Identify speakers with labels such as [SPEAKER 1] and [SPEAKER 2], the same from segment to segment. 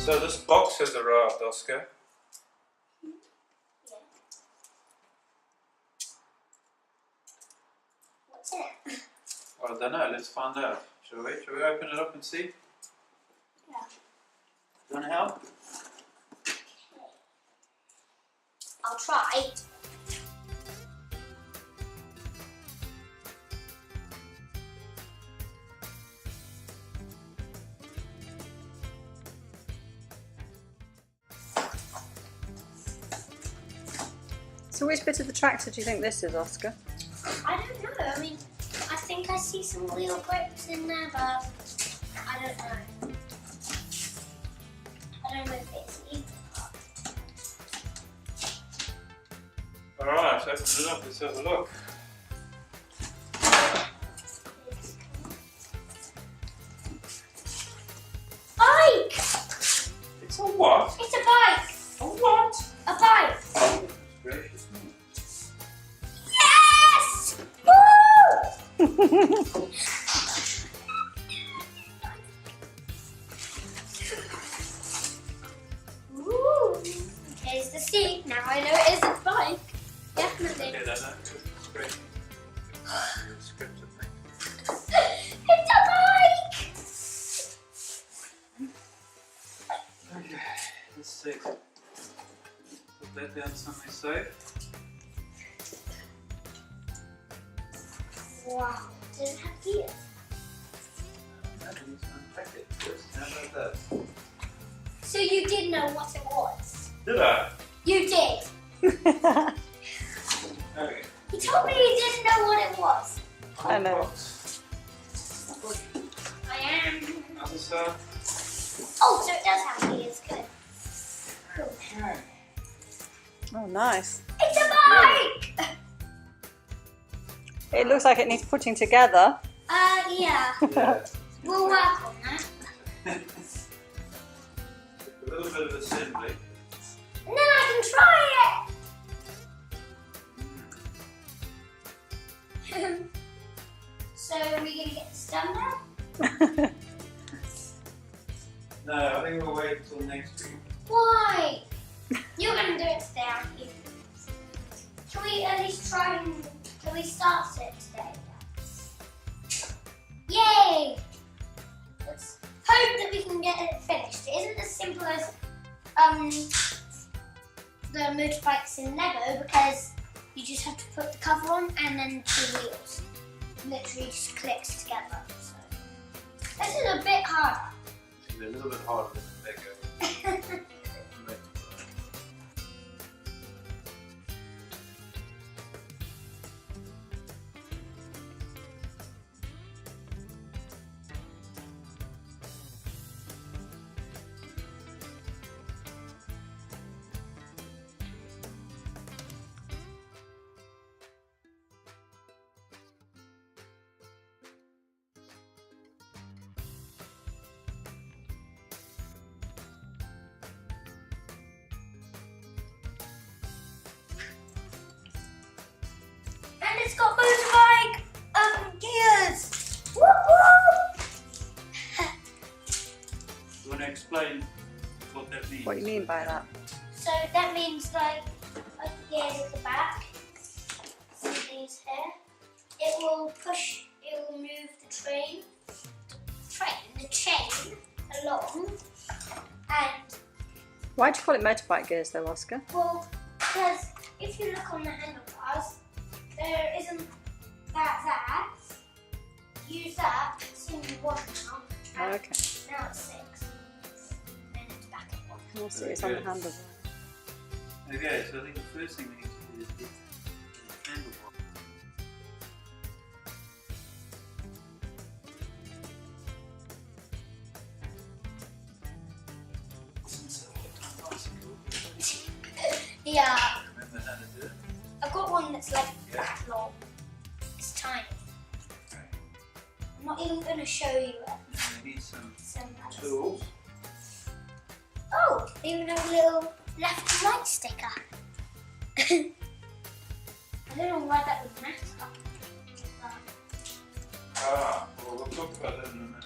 [SPEAKER 1] So this box has arrived, Oscar.
[SPEAKER 2] Yeah. What's in it?
[SPEAKER 1] Well, I don't know, let's find out. Shall we? Shall we open it up and see?
[SPEAKER 2] Yeah.
[SPEAKER 1] You want to help?
[SPEAKER 2] I'll try.
[SPEAKER 3] So which bit of the tractor do you think this is, Oscar?
[SPEAKER 2] I don't know. I mean, I think I see some wheel grips in there, but I don't know. I don't know if it's either.
[SPEAKER 1] Alright, open it up, let's have a look.
[SPEAKER 2] Bike!
[SPEAKER 1] It's a what?
[SPEAKER 2] It's a bike!
[SPEAKER 1] A what?
[SPEAKER 2] A bike!
[SPEAKER 1] Oh, gracious me.
[SPEAKER 2] Yes! Woo! Ooh. Here's the seat. Now I know it is a bike. Definitely.
[SPEAKER 1] Okay, that's great. Script of thing.
[SPEAKER 2] It's a bike!
[SPEAKER 1] Okay, let's see. Put that down somewhere safe.
[SPEAKER 2] Wow. Does it have gears?
[SPEAKER 1] Now we need to unpack it first. How about that?
[SPEAKER 2] So you did know what it was?
[SPEAKER 1] Did I?
[SPEAKER 2] You did.
[SPEAKER 1] Okay.
[SPEAKER 2] He told me he didn't know what it was.
[SPEAKER 3] I know.
[SPEAKER 1] Box.
[SPEAKER 2] I am.
[SPEAKER 1] Other side.
[SPEAKER 2] Oh, so it does have gears. Good. Cool.
[SPEAKER 1] Okay.
[SPEAKER 3] Oh, nice.
[SPEAKER 2] It's a bike!
[SPEAKER 3] It looks like it needs putting together.
[SPEAKER 2] Yeah.
[SPEAKER 1] Yeah.
[SPEAKER 2] We'll work on that.
[SPEAKER 1] A little bit of assembly.
[SPEAKER 2] And then I can try it! So are we going to get this done now?
[SPEAKER 1] No, I think we'll wait until next week.
[SPEAKER 2] Why? You're going to do it today, aren't you? Can we at least try and... Can we start it today? Yay! Let's hope that we can get it finished. It isn't as simple as the motorbikes in Lego, because you just have to put the cover on and then two wheels. Literally just clicks together. So this is a bit harder.
[SPEAKER 1] It's a little bit harder than Lego.
[SPEAKER 2] And it's got motorbike gears. Woo-hoo!
[SPEAKER 1] You want to explain what that means?
[SPEAKER 3] What do you mean by that?
[SPEAKER 2] So that means like the gears at the back. See these here. It will push. It will move the chain along, and
[SPEAKER 3] Why do you call it motorbike gears though, Oscar?
[SPEAKER 2] well, because if you look on the handlebars, there isn't that. Use that. It's in one now.
[SPEAKER 3] Oh, okay.
[SPEAKER 2] Now it's 6. And it's back at 1.
[SPEAKER 3] We'll see, it's on the handle.
[SPEAKER 1] Okay, so I think the first thing we need to do is get the handlebar.
[SPEAKER 2] Yeah.
[SPEAKER 1] Remember how to do it?
[SPEAKER 2] I've got one that's like
[SPEAKER 1] Yeah.
[SPEAKER 2] that long. It's tiny.
[SPEAKER 1] Okay.
[SPEAKER 2] I'm not even going to show you it.
[SPEAKER 1] We need some
[SPEAKER 2] Some others.
[SPEAKER 1] tools.
[SPEAKER 2] Oh, even a little left and right sticker. I don't know why that would matter. But
[SPEAKER 1] Well, we'll talk about that in a minute.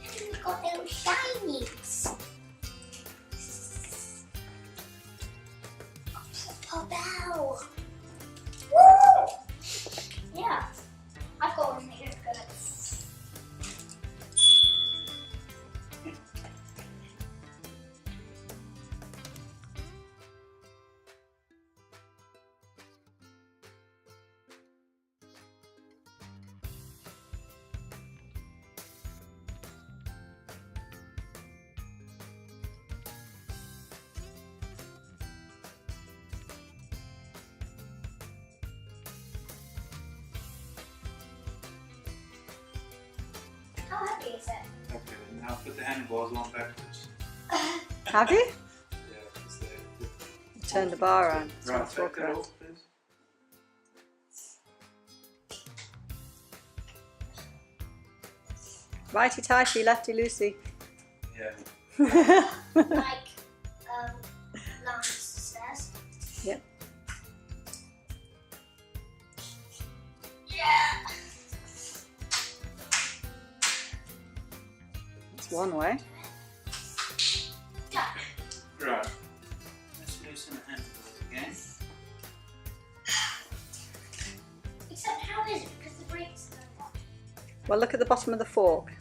[SPEAKER 2] and we've got little shiny Thanks. Pop out. Woo! Yeah. I've got one here. Good. How happy is it?
[SPEAKER 1] Okay, now put the handlebars on backwards.
[SPEAKER 3] Have you?
[SPEAKER 1] Yeah, because
[SPEAKER 3] Turn the bar around. So
[SPEAKER 1] Right,
[SPEAKER 3] it's
[SPEAKER 1] take
[SPEAKER 3] walk
[SPEAKER 1] that
[SPEAKER 3] around.
[SPEAKER 1] off, please.
[SPEAKER 3] Righty tighty, lefty loosey.
[SPEAKER 1] Yeah.
[SPEAKER 2] Like, Lance says.
[SPEAKER 3] Yep.
[SPEAKER 2] Yeah.
[SPEAKER 3] That's one way.
[SPEAKER 2] Yeah.
[SPEAKER 1] Right. Let's loosen the handlebars again.
[SPEAKER 2] Except how is it? Because the brakes are on.
[SPEAKER 3] Well, look at the bottom of the fork.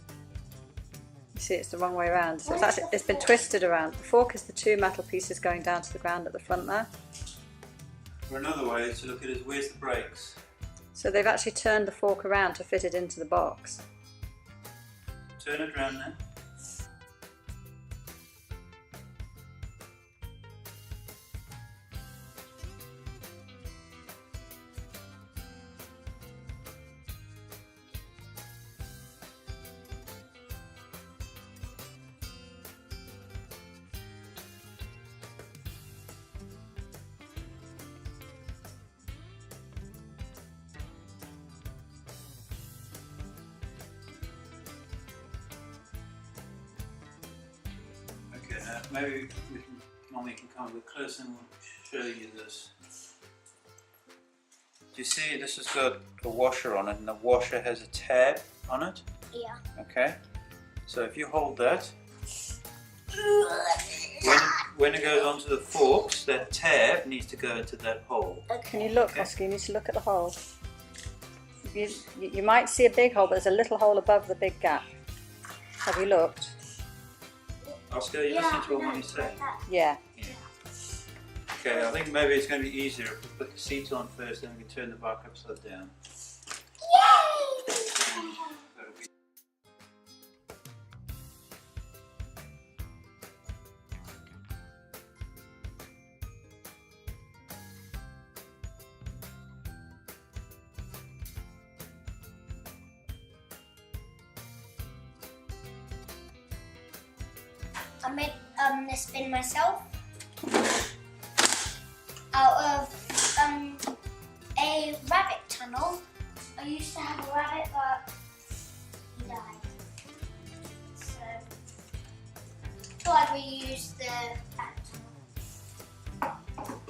[SPEAKER 3] You see, it's the wrong way around. So
[SPEAKER 2] What
[SPEAKER 3] it's
[SPEAKER 2] is
[SPEAKER 3] actually
[SPEAKER 2] the
[SPEAKER 3] it's been
[SPEAKER 2] fork?
[SPEAKER 3] twisted around. The fork is the two metal pieces going down to the ground at the front there.
[SPEAKER 1] Or another way is to look at it, where's the brakes?
[SPEAKER 3] So they've actually turned the fork around to fit it into the box.
[SPEAKER 1] Turn it around then. Okay, now maybe Mommy can come a bit closer and we'll show you this. Do you see this has got a washer on it and the washer has a tab on it?
[SPEAKER 2] Yeah.
[SPEAKER 1] Okay, so if you hold that, when it goes onto the forks, that tab needs to go into that hole.
[SPEAKER 3] Can you look,
[SPEAKER 1] Okay.
[SPEAKER 3] Oscar? You need to look at the hole. You might see a big hole, but there's a little hole above the big gap. Have you looked?
[SPEAKER 1] Oscar, you listen to what Mommy's saying?
[SPEAKER 3] Yeah.
[SPEAKER 1] Okay, I think maybe it's going to be easier if we put the seat on first, then we can turn the bike upside down.
[SPEAKER 2] Yay!
[SPEAKER 1] That'll be-
[SPEAKER 2] I made this bin myself out of a rabbit tunnel. I used to have a rabbit, but he died. So thought I'd reuse the rabbit tunnel.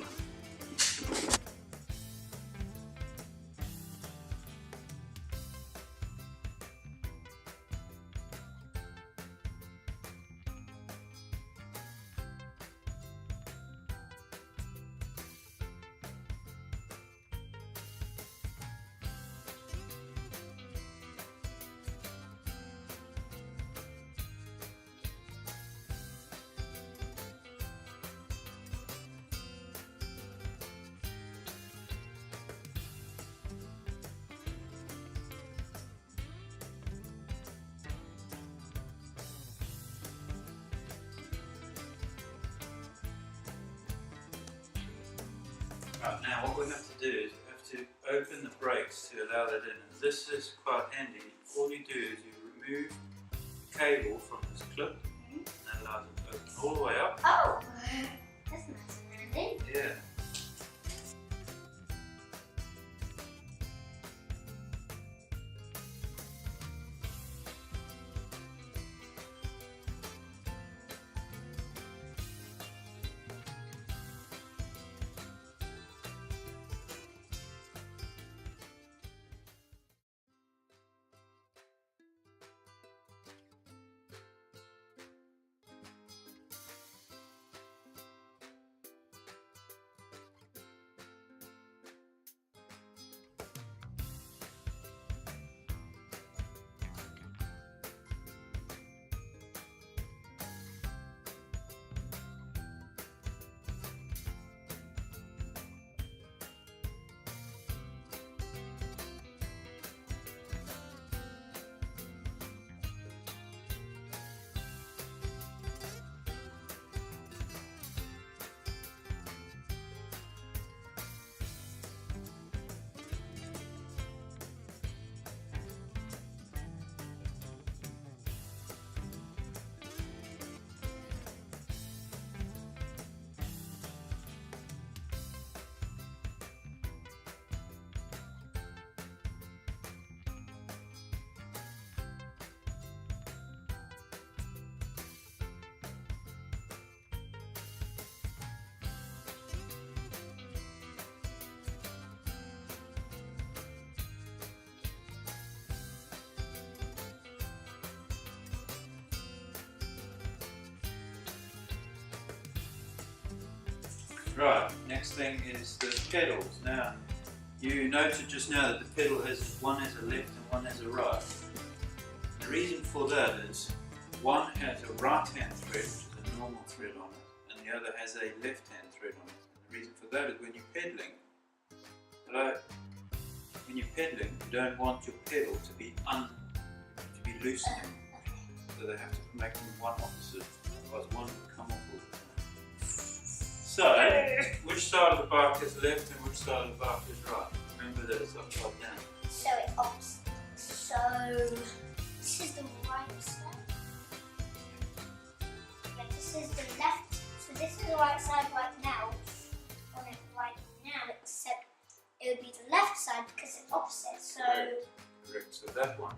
[SPEAKER 1] Right, now what we have to do is we have to open the brakes to allow that in. And this is quite handy. All you do is you remove the cable from this clip and that allows it to open all the way up.
[SPEAKER 2] Oh, that's nice and handy.
[SPEAKER 1] Yeah. Right, next thing is the pedals. Now, you noted just now that the pedal one has a left and one has a right. The reason for that is one has a right hand thread, which is a normal thread on it, and the other has a left hand thread on it. And the reason for that is when you're pedaling, you don't want your pedal to be loosening. So they have to make them one opposite, otherwise one will come off all the time. So, which side of the bike is left and which side of the bike is right? Remember that it's upside down.
[SPEAKER 2] So it's opposite. So this is the right side. Yeah, this is the left. So this is the right side right now. On it right now, except it would be the left side because it's opposite. So
[SPEAKER 1] Correct. So that one